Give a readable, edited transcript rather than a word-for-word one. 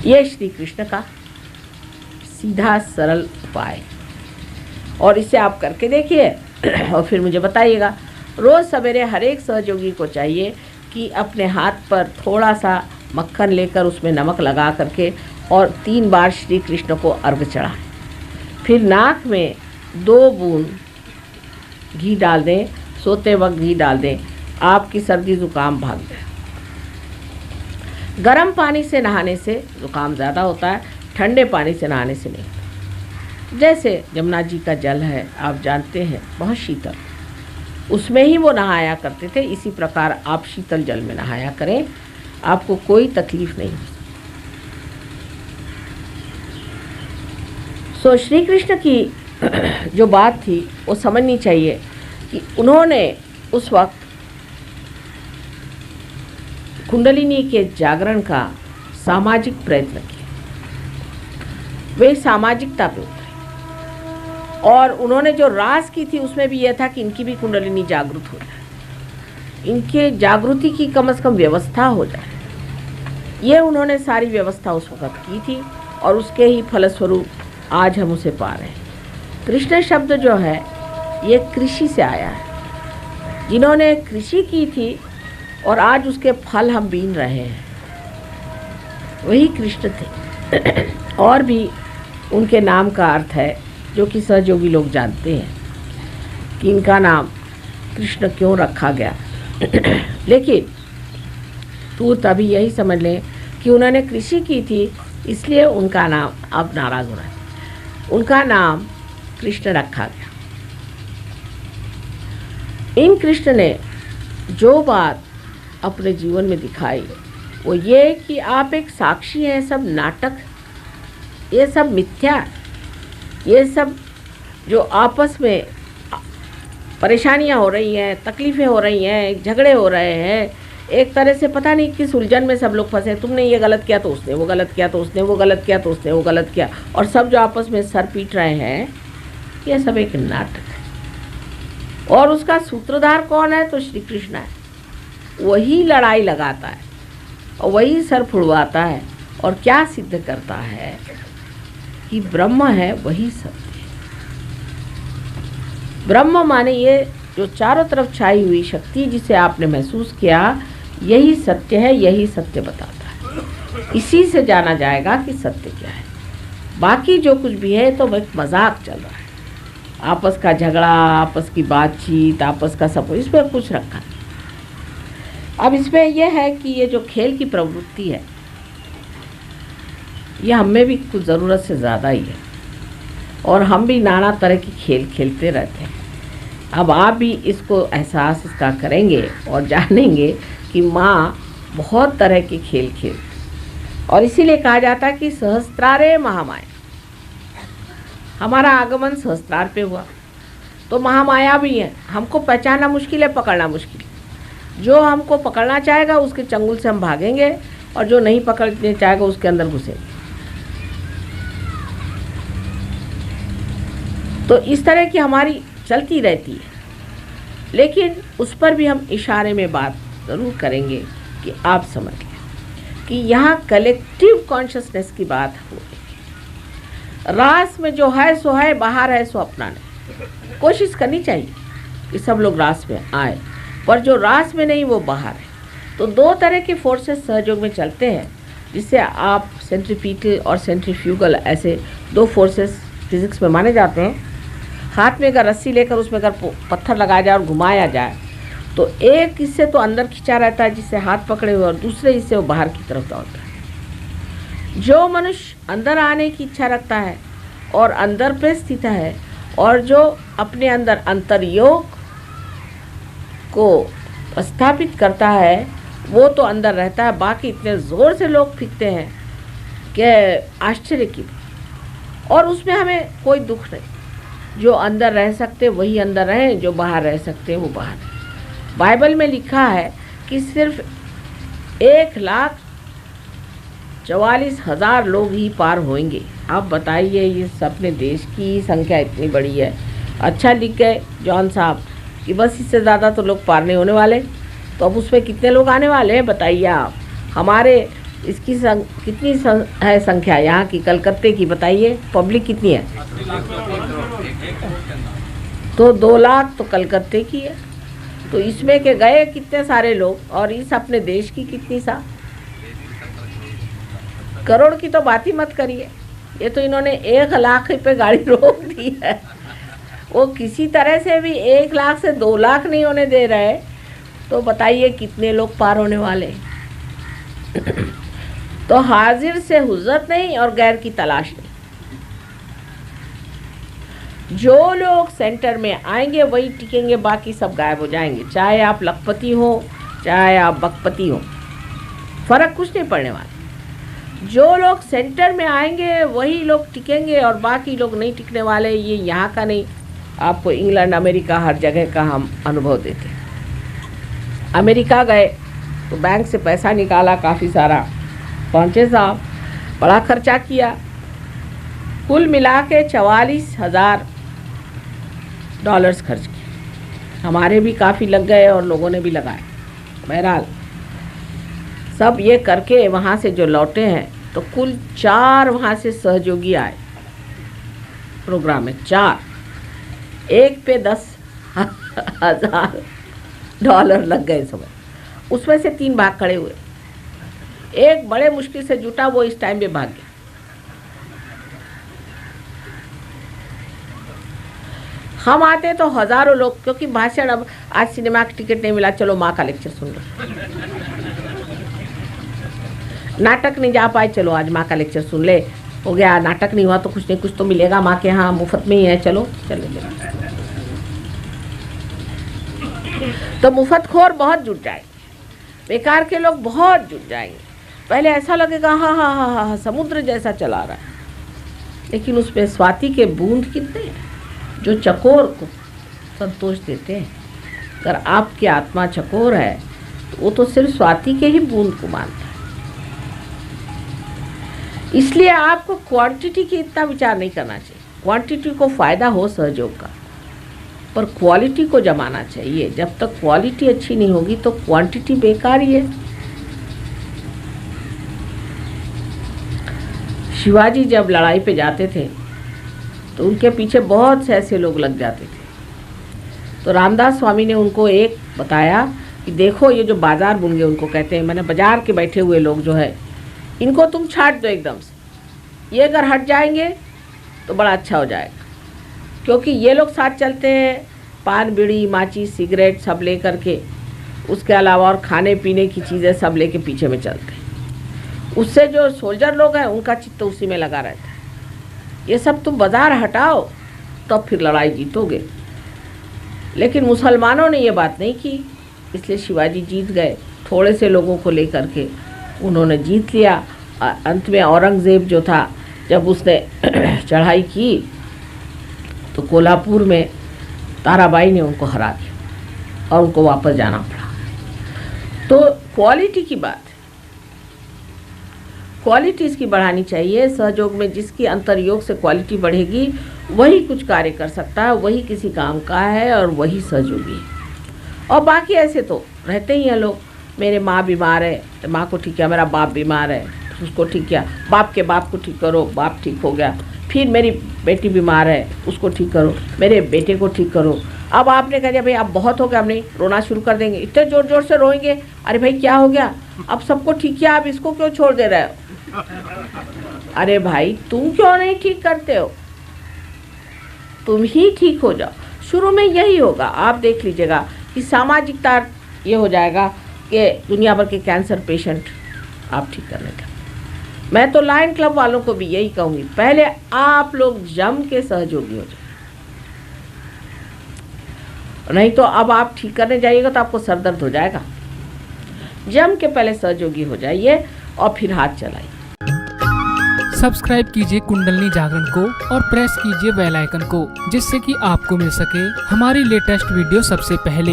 ये श्री कृष्ण का सीधा सरल उपाय है और इसे आप करके देखिए और फिर मुझे बताइएगा। रोज़ सवेरे हर एक सहयोगी को चाहिए कि अपने हाथ पर थोड़ा सा मक्खन लेकर उसमें नमक लगा करके और 3 बार श्री कृष्ण को अर्घ चढ़ाएं। फिर नाक में 2 बूंद घी डाल दें, सोते वक्त घी डाल दें, आपकी सर्दी ज़ुकाम भाग जाए। गर्म पानी से नहाने से ज़ुकाम ज़्यादा होता है, ठंडे पानी से नहाने से नहीं होता। जैसे जमुना जी का जल है, आप जानते हैं, बहुत शीतल, उसमें ही वो नहाया करते थे। इसी प्रकार आप शीतल जल में नहाया करें, आपको कोई तकलीफ नहीं हो। सो श्री कृष्ण की जो बात थी वो समझनी चाहिए कि उन्होंने उस वक्त कुंडलिनी के जागरण का सामाजिक प्रयत्न किया। वे सामाजिकता पे उतरे और उन्होंने जो रास की थी उसमें भी यह था कि इनकी भी कुंडलिनी जागृत हो जाए, इनके जागृति की कम से कम व्यवस्था हो जाए। ये उन्होंने सारी व्यवस्था उस वक्त की थी और उसके ही फलस्वरूप आज हम उसे पा रहे हैं। कृष्ण शब्द जो है ये कृषि से आया है। जिन्होंने कृषि की थी और आज उसके फल हम बीन रहे हैं, वही कृष्ण थे। और भी उनके नाम का अर्थ है जो कि सहयोगी लोग जानते हैं कि इनका नाम कृष्ण क्यों रखा गया। लेकिन तू तभी यही समझ लें कि उन्होंने कृषि की थी, इसलिए उनका नाम अब नाराज़ हो रहा है। उनका नाम कृष्ण रखा गया। इन कृष्ण ने जो बात अपने जीवन में दिखाई वो ये कि आप एक साक्षी हैं, सब नाटक, ये सब मिथ्या, ये सब जो आपस में परेशानियां हो रही हैं, तकलीफ़ें हो रही हैं, झगड़े हो रहे हैं, एक तरह से पता नहीं किस उलझन में सब लोग फंसे। तुमने ये गलत किया तो उसने वो गलत किया, तो उसने वो गलत किया, तो उसने वो गलत किया, और सब जो आपस में सर पीट रहे हैं, ये सब एक नाटक है। और उसका सूत्रधार कौन है? तो श्री कृष्ण है। वही लड़ाई लगाता है और वही सर फुड़वाता है और क्या सिद्ध करता है कि ब्रह्म है वही सत्य है। ब्रह्म माने ये जो चारों तरफ छाई हुई शक्ति जिसे आपने महसूस किया, यही सत्य है, यही सत्य बताता है। इसी से जाना जाएगा कि सत्य क्या है। बाकी जो कुछ भी है तो एक मजाक चल रहा है, आपस का झगड़ा, आपस की बातचीत, आपस का सब, इसमें कुछ रखा नहीं। अब इसमें यह है कि ये जो खेल की प्रवृत्ति है ये हमें भी कुछ ज़रूरत से ज़्यादा ही है और हम भी नाना तरह की खेल खेलते रहते हैं। अब आप भी इसको एहसास इसका करेंगे और जानेंगे कि माँ बहुत तरह के खेल खेलती, और इसीलिए कहा जाता है कि सहस्त्रारे महामाया। हमारा आगमन सहस्त्रार पे हुआ तो महामाया भी है, हमको पहचानना मुश्किल है, पकड़ना मुश्किल है। जो हमको पकड़ना चाहेगा उसके चंगुल से हम भागेंगे और जो नहीं पकड़ने चाहेगा उसके अंदर घुसेंगे। तो इस तरह की हमारी चलती रहती है, लेकिन उस पर भी हम इशारे में बात ज़रूर करेंगे कि आप समझ लें कि यहाँ कलेक्टिव कॉन्शसनेस की बात हो रही है। रास में जो है सो है, बाहर है सो अपना नहीं। कोशिश करनी चाहिए कि सब लोग रास में आए, पर जो रास में नहीं वो बाहर है। तो 2 तरह के फोर्सेस सहयोग में चलते हैं, जिससे आप सेंट्रीपिटल और सेंट्रीफ्यूगल ऐसे 2 फोर्सेस फिजिक्स में माने जाते हैं। हाथ में अगर रस्सी लेकर उसमें अगर पत्थर लगाया जाए और घुमाया जाए तो एक हिस्से तो अंदर खींचा रहता है जिससे हाथ पकड़े हुए, और दूसरे हिस्से वो बाहर की तरफ दौड़ता है। जो मनुष्य अंदर आने की इच्छा रखता है और अंदर पे स्थित है, और जो अपने अंदर अंतर्योग को स्थापित करता है, वो तो अंदर रहता है। बाकी इतने ज़ोर से लोग फेंकते हैं कि आश्चर्य की, और उसमें हमें कोई दुख नहीं। जो अंदर रह सकते वही अंदर रहें, जो बाहर रह सकते वो बाहर रहें। बाइबल में लिखा है कि सिर्फ 1,44,000 लोग ही पार होंगे। आप बताइए, ये अपने देश की संख्या इतनी बड़ी है। अच्छा लिख गए जॉन साहब कि बस इससे ज़्यादा तो लोग पार नहीं होने वाले। तो अब उसमें कितने लोग आने वाले हैं बताइए आप। हमारे इसकी कितनी है संख्या यहाँ की, कलकत्ते की बताइए, पब्लिक कितनी है? तो 2 लाख तो कलकत्ते की है। तो इसमें के गए कितने सारे लोग, और इस अपने देश की कितनी सा? करोड़ की तो बात ही मत करिए। ये तो इन्होंने 1 लाख पे गाड़ी रोक दी है। वो किसी तरह से भी 1 लाख से 2 लाख नहीं होने दे रहे, तो बताइए कितने लोग पार होने वाले। तो हाजिर से हुज्जत नहीं और गैर की तलाश नहीं। जो लोग सेंटर में आएंगे वही टिकेंगे, बाकी सब गायब हो जाएंगे। चाहे आप लखपति हो, चाहे आप बखपति हो, फर्क कुछ नहीं पड़ने वाला। जो लोग सेंटर में आएंगे वही लोग टिकेंगे और बाकी लोग नहीं टिकने वाले। ये यहाँ का नहीं, आपको इंग्लैंड, अमेरिका, हर जगह का हम अनुभव देते हैं। अमेरिका गए तो बैंक से पैसा निकाला काफ़ी सारा, पहुँचे साहब, बड़ा खर्चा किया, कुल मिला के $44,000 खर्च किए। हमारे भी काफ़ी लग गए और लोगों ने भी लगाए। बहरहाल सब ये करके वहाँ से जो लौटे हैं तो कुल 4 वहाँ से सहयोगी आए प्रोग्राम में, 4, एक पे $10,000 लग गए समय। उसमें से 3 भाग खड़े हुए। एक बड़े मुश्किल से जुटा, वो इस टाइम में भाग गया। हम आते तो हजारों लोग, क्योंकि भाषण, अब आज सिनेमा का टिकट नहीं मिला, चलो माँ का लेक्चर सुन लो। नाटक नहीं जा पाए, चलो आज माँ का लेक्चर सुन ले, हो गया। नाटक नहीं हुआ तो कुछ नहीं कुछ तो मिलेगा माँ के यहाँ, मुफ्त में ही है, चलो चले। तो मुफ्तखोर बहुत जुट जाएंगे, बेकार के लोग बहुत जुट जाएंगे। पहले ऐसा लगेगा हाँ हाँ हाँ हाँ समुद्र जैसा चला रहा है, लेकिन उसमें स्वाति के बूंद कितने हैं जो चकोर को संतोष देते हैं। अगर आपकी आत्मा चकोर है तो वो तो सिर्फ स्वाति के ही बूंद को मानता है। इसलिए आपको क्वांटिटी की इतना विचार नहीं करना चाहिए। क्वांटिटी को फ़ायदा हो सहयोग का, पर क्वालिटी को जमाना चाहिए। जब तक क्वालिटी अच्छी नहीं होगी तो क्वांटिटी बेकार ही है। शिवाजी जब लड़ाई पे जाते थे तो उनके पीछे बहुत से ऐसे लोग लग जाते थे। तो रामदास स्वामी ने उनको एक बताया कि देखो ये जो बाजार बुनगे उनको कहते हैं, मैंने बाजार के बैठे हुए लोग जो है इनको तुम छाट दो एकदम से। ये अगर हट जाएंगे तो बड़ा अच्छा हो जाएगा, क्योंकि ये लोग साथ चलते हैं पान, बीड़ी, माचिस, सिगरेट सब ले करके, उसके अलावा और खाने पीने की चीज़ें सब लेके पीछे में चलते हैं। उससे जो सोल्जर लोग हैं उनका चित्त उसी में लगा रहता है। ये सब तुम बाजार हटाओ तब तो फिर लड़ाई जीतोगे। लेकिन मुसलमानों ने ये बात नहीं की, इसलिए शिवाजी जीत गए। थोड़े से लोगों को लेकर के उन्होंने जीत लिया। अंत में औरंगज़ेब जो था, जब उसने चढ़ाई की तो कोल्हापुर में ताराबाई ने उनको हरा दिया और उनको वापस जाना पड़ा। तो क्वालिटी की बात है, क्वालिटी इसकी बढ़ानी चाहिए। सहयोग में जिसकी अंतर्योग से क्वालिटी बढ़ेगी वही कुछ कार्य कर सकता है, वही किसी काम का है और वही सहयोगी है। और बाकी ऐसे तो रहते ही हैं लोग, मेरे माँ बीमार है तो माँ को ठीक किया, मेरा बाप बीमार है उसको ठीक किया, बाप के बाप को ठीक करो, बाप ठीक हो गया। फिर मेरी बेटी बीमार है उसको ठीक करो, मेरे बेटे को ठीक करो। अब आपने कह दिया भाई अब बहुत हो गया, अब नहीं, रोना शुरू कर देंगे, इतने ज़ोर ज़ोर से रोएंगे, अरे भाई क्या हो गया, अब सबको ठीक किया, आप इसको क्यों छोड़ दे रहे हो? अरे भाई तुम क्यों नहीं ठीक करते हो, तुम ही ठीक हो जाओ। शुरू में यही होगा, आप देख लीजिएगा कि सामाजिकता ये हो जाएगा कि दुनिया भर के कैंसर पेशेंट आप ठीक करने का। मैं तो लायन क्लब वालों को भी यही कहूँगी, पहले आप लोग जम के सहयोगी हो जाए, नहीं तो अब आप ठीक करने जाइएगा तो आपको सर दर्द हो जाएगा। जम के पहले सहयोगी हो जाइए और फिर हाथ चलाइए। सब्सक्राइब कीजिए कुंडलनी जागरण को और प्रेस कीजिए बेल आइकन को, जिससे कि आपको मिल सके हमारी लेटेस्ट वीडियो सबसे पहले।